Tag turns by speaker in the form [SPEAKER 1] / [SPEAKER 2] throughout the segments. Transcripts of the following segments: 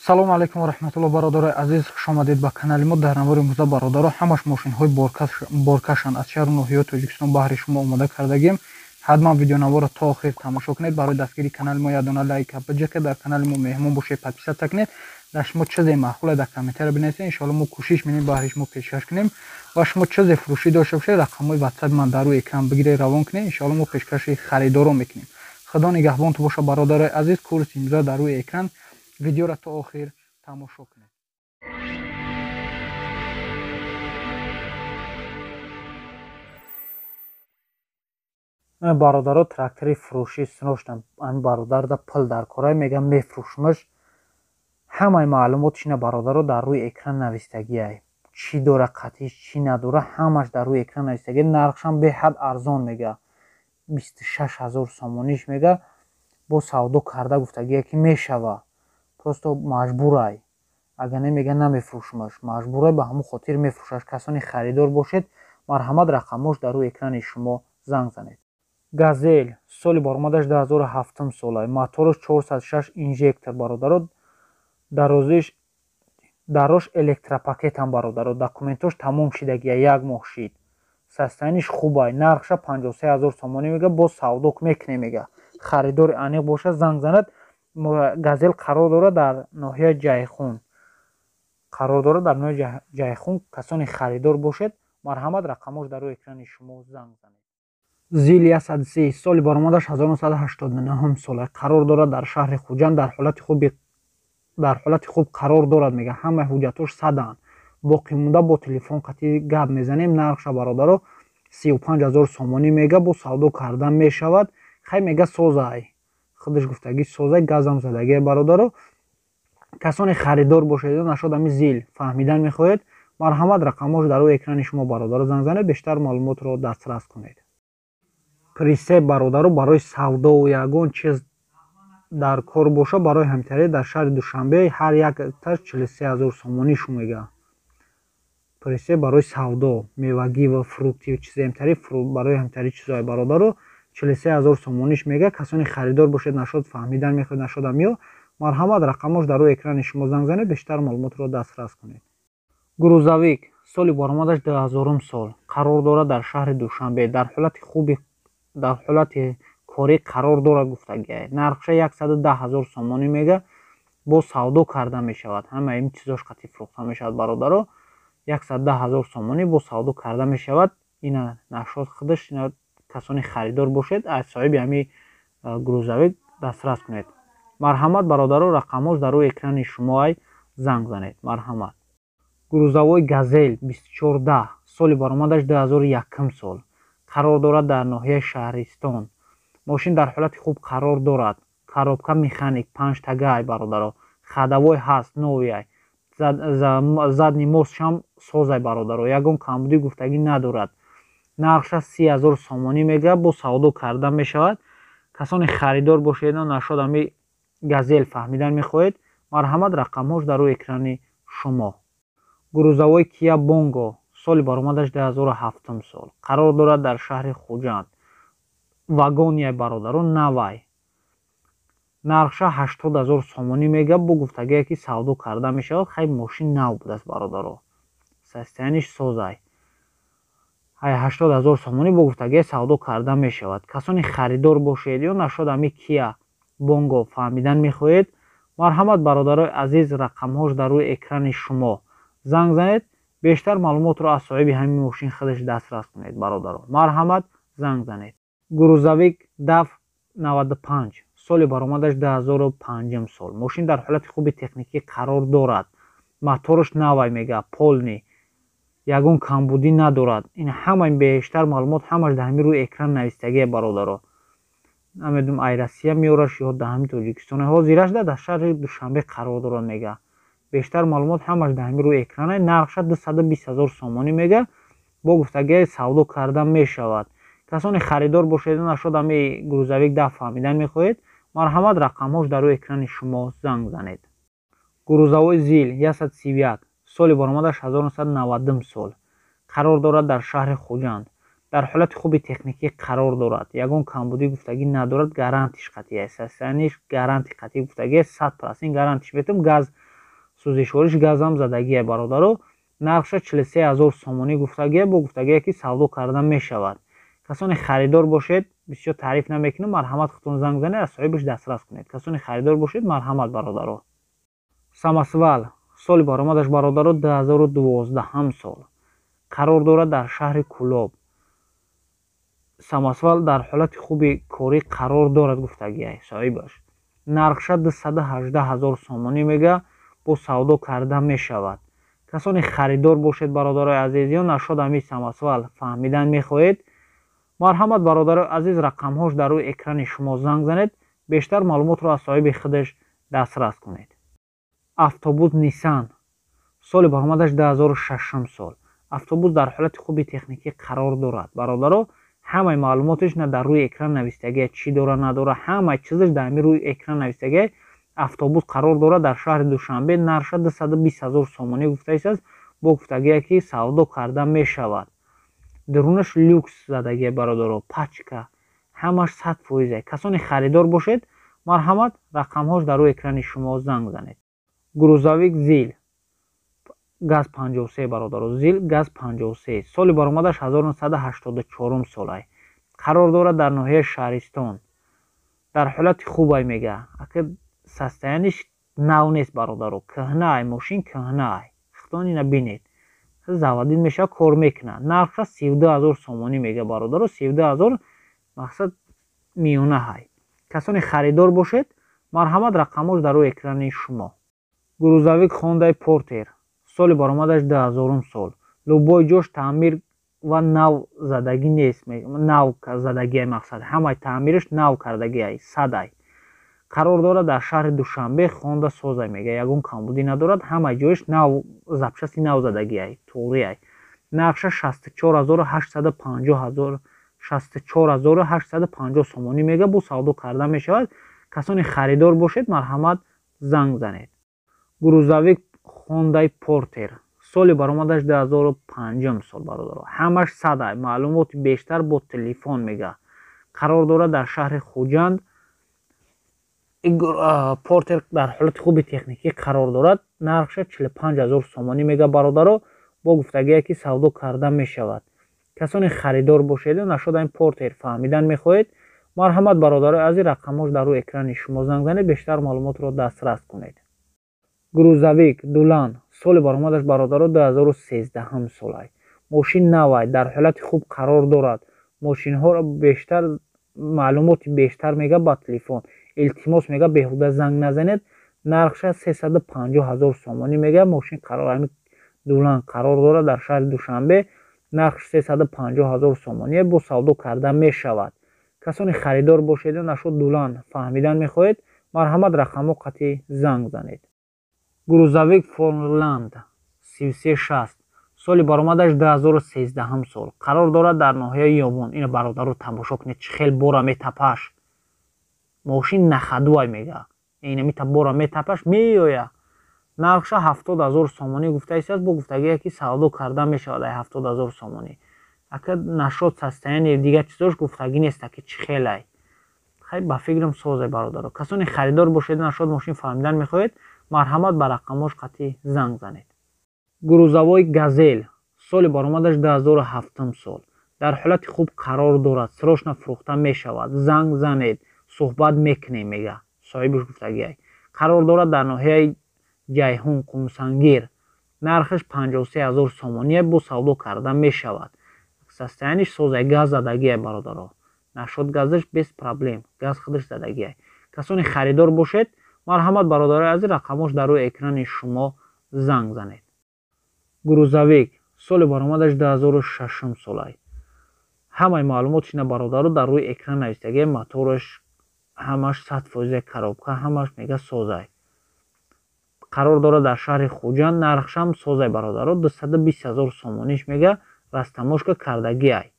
[SPEAKER 1] салому алайкум ва раҳматуллоҳ бародарои азиз, хуш омадед ба канали мо. дар навори имрӯза бародаро ҳамаш мошинҳои боркашанд аз шаҳру ноҳияи Тоҷикистон баҳри шумо омода кардагим. ҳатман видеонаворро то охир тамошо кунед. барои дастгирии канали мо ядона лайк баҷака, дар канали мо меҳмон бошед, подписатся кунед. дар шумо чизе маъқуле дар комментария бинависед. иншоалло мо кӯшиш менем баҳри шумо пешкаш кунем ва шумо чизе фурӯшӣ дошта бошед, рақамҳои WhatsApp ман дар рӯи экран бигиред, равон кунед. иншоалло мо пешкаши харидоро мекунем. худо нигаҳбонтон боша бародарои азиз. курси имрӯза дар рӯи экран. видеоро то охир тамошо кунед. бародаро трактори фурӯшӣ синоштам. ан бародар да пул дар кора мегам мефурӯшмаш. ҳамаи маълумотиш ина бародаро дар рӯи экран навистагиай. чӣ дора қатъиш, чӣ надора, ҳамаш дар рӯи экран навистагия. нархшам беҳад арзон мега. 26 000 сомониш мега. бо савдо карда гуфтагия ки мешава. просто маҷбурай. агар намега намефурӯшмаш, маҷбурай ба ҳамон хотир мефурӯшаш. касони харидор бошед, марҳамат, рақамош дар рӯи экрани шумо занг занед. газел соли баромадаш 2007 солай. моторш 406 инжектор бародаро. дарош электропакетам бародаро. документош тамом шидагия, 1 моҳ шид. состояниш хубай. нархша 53 000 сомонӣ мега. бо савдо мекуне мега. харидори аниқ боша занг занад. газел қарор дорад дар ноҳияи ҷайхун. касони харидор бошед, марҳамат, рақамош дар рӯи экрани шумо занг занед. зил 130 соли баромадаш 1989 солай. қарор дорад дар шаҳри хуҷанд. дар ҳолати хуб қарор дорад мега. ҳамаи ҳуҷҷатош садаанд. боқӣ монда бо телефон қатӣ гап мезанем. нархша бародаро 35 000 сомонӣ мега. бо савдо кардан мешавад. хай мега созай. худаш гуфтагӣ созай, газам задагия бародаро. касони харидор бошед, нашод ами зил фаҳмидан мехоҳед, марҳамат, рақамош дар рӯи экрани шумо бародаро занг занед. бештар маълумотро дастрас кунед. присеп бародаро барои савдо ягон чиз дар кор боша, барои ҳамтарӣ дар шаҳри Душанбе ҳар якташ 43 000 сомонӣ шумега. присеп барои савдо, мевагӣ ва фрукти чизи ҳамтарӣ, барои ҳамтарӣ чизҳои бародаро 43 000 сомониш мега. касони харидор бошед, нашод фаҳмидан мехоҳед, нашод амё, марҳамат, рақамош дар рӯи экрани шумо занг занед. бештар маълумотро дастрас кунед. грузовик соли баромадаш 2000 сол. қарор дорад дар шаҳри Душанбе. дар ҳолати корӣ қарор дорад гуфтагия. нархша 110 000 сомонӣ мега. бо савдо карда мешавад. ҳама ин чизош қатӣ фурӯхта мешавад бародаро. 110 000 сомонӣ бо савдо карда мешавад. ина нашод худаш, ина касони харидор бошед, аз соҳиби ҳами грузовик дастрас кунед. марҳамат, бародаро, рақамош дар рӯи экрани шумоай занг занед. марҳамат. грузовой газел 2410 соли баромадаш 2001 сол. қарор дорад дар ноҳияи шаҳристон. мошин дар ҳолати хуб қарор дорад. коробка механик 5 тагай бародаро. хадавой ҳаст новиай. задни мостшам созай бародаро. ягон камбудӣ гуфтагӣ надорад. нархша 30 000 сомонӣ мега. бо савдо карда мешавад. касони харидор бошед, нашод ами газел фаҳмидан мехоҳед, марҳамат, рақамош дар рӯи экрани шумо. грузовой Kia Bongo соли баромадаш 2007 сол. қарор дорад дар шаҳри Хуҷанд. вагония бародаро, навай. нархша 80 000 сомонӣ мега. бо гуфтагие ки савдо карда мешавад. хай мошин нав будааст бародаро. состояниш созай. 80 000 сомонӣ бо гуфтагие савдо карда мешавад. касони харидор бошед ё нашод ами Kia Bongo фаҳмидан мехоҳед, марҳамат, бародарои азиз, рақамҳош дар рӯи экрани шумо занг занед. бештар маълумотро аз соҳиби ҳамин мошин худаш дастрас кунед бародаро. марҳамат, занг занед. грузовик DAF 95 соли баромадаш 2005 сол. мошин дар ҳолати хуби техникӣ қарор дорад. моторш навай мега, полни. ягон камбудӣ надорад. ин ҳамаи бештар маълумот ҳамаш дар ҳамин рӯи экран навистагия бародаро. намедонам ай Россия меораш ё дар ҳамин Тоҷикистон. ҳозираш дар шаҳри Душанбе қарор дорад мега. бештар маълумот ҳамаш дар ҳамин рӯи экран. нархша 220 000 сомонӣ мега. бо гуфтагия савдо карда мешавад. касони харидор бошед, нашод ами грузовик DAF фаҳмидан мехоҳед, марҳамат, рақамҳош дар рӯи экрани шумо занг занед. грузовой Zil 131 соли баромадаш 1990 сол. қарор дорад дар шаҳри Хуҷанд. дар ҳолати хуби техникӣ қарор дорад. ягон камбудӣ гуфтагӣ надорад. гарантиш қатъи аст. состояниш гаранти қатъи гуфтагӣ 100%. гарантиш метавонам газ сӯзишвориш газам задагия бародаро. нархша 43000 сомонӣ гуфтагия бо гуфтагие ки савдо карда мешавад. касоне харидор бошед, бисёр таъриф намекунам, марҳамат худтон занг занед, аз соҳибаш дастрас кунед. касоне харидор бошед, марҳамат бародаро. самосвал соли баромадаш бародаро 2012 сол. қарор дорад дар шаҳри Кӯлоб. самосвал дар ҳолати хуби корӣ қарор дорад гуфтагия соҳибаш. нархша 218000 сомонӣ мега бо савдо карда мешавад. касоне харидор бошед бародарои азизиён, нашод ҳамин самосвал фаҳмидан мехоҳед, марҳамат бародарои азиз, рақамҳош дар рӯи экрани шумо занг занед, бештар маълумотро аз соҳиби худаш дастрас кунед. автобус Nissan соли баромадаш 2006 сол. автобус дар ҳолати хуби техникӣ қарор дорад бародаро. ҳамаи маълумотиш на дар рӯи экран навистагия чӣ дора надора, ҳамаи чизаш дар ҳамин рӯи экран навистагия. автобус қарор дорад дар шаҳри Душанбе. нархша 220000 сомонӣ гуфта истааст бо гуфтагие ки савдо карда мешавад. дарунаш люкс задагия бародаро, пачка, ҳамаш 100%. касоне харидор бошед, марҳамат, рақамҳош дар рӯи экрани шумо занг занед. грузовик Зил газ 53 бародаро. Зил газ 53 соли баромадаш 1984 солай. қарор дорад дар ноҳияи Шаҳристон. дар ҳолати хубай мега. ака состояниш нав нест бародаро, кӯҳнай, мошин кӯҳнай. худтон ина бинед. заводин меша, кор мекуна. нархша 32000 сомонӣ мега бародаро. 32000 мақсад миёна ҳай. касоне харидор бошед, марҳамат, рақамош дар рӯи экрани шумо. грузовик Honda Porter соли баромадаш 2000 сол. лубои ҷош таъмир ва нав задагӣ нест, нав задагия мақсад ҳамаи таъмириш нав кардагиай, садай. қарор дорад дар шаҳри Душанбе. Honda созай мега, ягон камбудӣ надорад, ҳамаи ҷоиш нав, запчасти нав задагиай, туғрияй. нархша 64850 сомонӣ мега бо савдо карда мешавад. касоне харидор бошед, марҳамат, занг занед. грузовик Honda Porter соли баромадаш 2005 сол бародаро. ҳамаш садай, маълумоти бештар бо телефон мега. қарор дорад дар шаҳри Хуҷанд. Портер дар ҳолати хуби техникӣ қарор дорад. нархша 45000 сомонӣ мега бародаро бо гуфтагие ки савдо карда мешавад. касоне харидор бошеду нашуда ин Портер фаҳмидан мехоҳед, марҳамат бародарои азиз, рақамош дар рӯи экрани шумо занг занед, бештар маълумотро дастрас кунед. грузовик Дулан соли баромадаш бародаро 2013 солай. мошин навай, дар ҳолати хуб қарор дорад. мошинҳоро бештар маълумоти бештар мега ба телефон. илтимос мега беҳуда занг назанед. нархша 350000 сомонӣ мега. мошин қарор Дулан қарор дорад дар шаҳри Душанбе. нархш 350000 сомонӣ бо савдо карда мешавад. касоне харидор бошеду нашуд Дулан фаҳмидан мехоҳед, марҳамат, рақамо қатъи занг занед. грузовик Фордланд 3360 соли баромадаш 2013 сол. қарор дорад дар ноҳияи Ёбон. ина бародаро тамошо кунед, чӣ хел бора метапаш. мошин нахадувай мега. ина мита бора метапаш меоя. нархша 70000 сомонӣ гуфта истааст бо гуфтагие ки савдо карда мешавад. 70000 сомонӣ. ака нашод состояние дигар чизош гуфтагӣ неста ки чӣ хелай. хай ба фикрам созай бародаро. касоне харидор бошед, нашод мошин фаҳмидан мехоҳед, марҳамат, ба рақамош қатъи занг занед. грузовой Газель соли баромадаш 2007 сол. дар ҳолати хуб қарор дорад. срочно фурӯхта мешавад. занг занед, суҳбат мекунем мега. соҳибаш гуфтагиай. қарор дорад дар ноҳияи Ҷайҳун Қумсангир. нархаш 53000 сомонӣ бо савдо карда мешавад. состояниш созай, газ задагиай бародаро. нашод газаш без проблем. газ худаш задагиай. касоне харидор бошед, марҳамат бародарои азиз, рақамош дар рӯи экрани шумо занг занед. грузовик соли баромадаш 2006 солай. ҳамаи маълумотиш на бародаро дар рӯи экран навистагия. мотораш ҳамаш 100%, коробка ҳамаш мега созай. қарор дорад дар шаҳри Хуҷанд. нархшам созай бародаро. 220000 сомониш мега. растамошка кардагиай.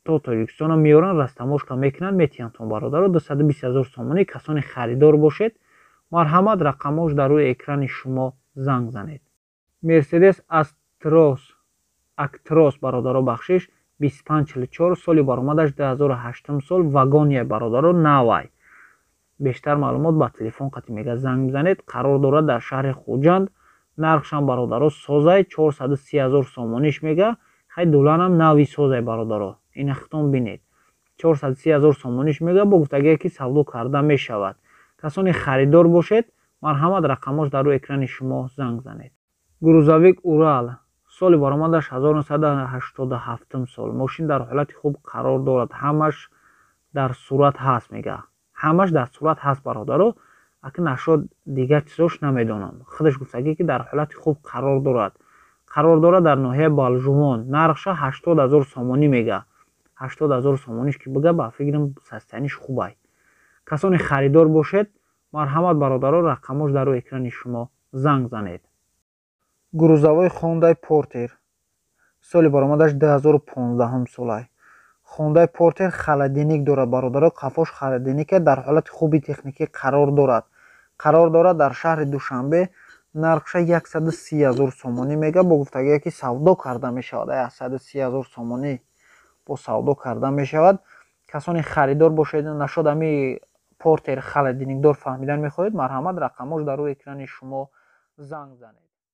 [SPEAKER 1] то Тоҷикистона меёран, растамошка мекунанд, метиҳанд бародаро. 220000 сомонӣ. касоне харидор бошед, марҳамат, рақамош дар рӯи экрани шумо занг занед. Мерседес Актрос бародаро бахшиш 2544 соли баромадаш 2008 сол. вагония бародаро навай. бештар маълумот ба телефон қати мега занг бизанед. Қарор дорад дар шаҳри Хуҷанд. Нархшам бародаро созай 430 000 сомониш мега. Хай дуланам нави созай бародаро. Ин ахтон бинед. 430 000 сомониш мега бо гуфтагие ки савдо карда мешавад. Касоне харидор бошед, марҳамат рақамош дар рӯи экрани шумо занг занед. Грузовик Урал. соли баромадаш 1987 сол. Мошин дар ҳолати хуб қарор дорад. Ҳамаш дар сурат ҳаст мега. Ҳамаш дар сурат ҳаст бародаро. Акин ашо дигар чизош намедонам. Худаш гуфтагӣ ки дар ҳолати хуб қарор дорад. Қарор дорад дар ноҳияи Балжувон. Нархша 80 000 сомонӣ мега. 80 000 сомониш ки бига ба фикрам састаниш хубай. Касоне харидор бошед, марҳамат бародаро рақамош дар рӯи экрани шумо занг занед. Грузовой Hyundai Porter. соли баромадаш 2015 солай. Hyundai Porter холодильник дорад бародаро. Қафош холодильнике дар ҳолати хуби техникӣ қарор дорад. Қарор дорад дар шаҳри Душанбе. Нархша 130 000 сомонӣ мега. Бо гуфтагие ки савдо карда мешавад. 130 000 сомонӣ бо савдо карда мешавад. Касони харидор бошед, нашод ами Porter холодильникдор фаҳмидан мехоҳед, марҳамат рақамош дар рӯи экрани шумо занг занед.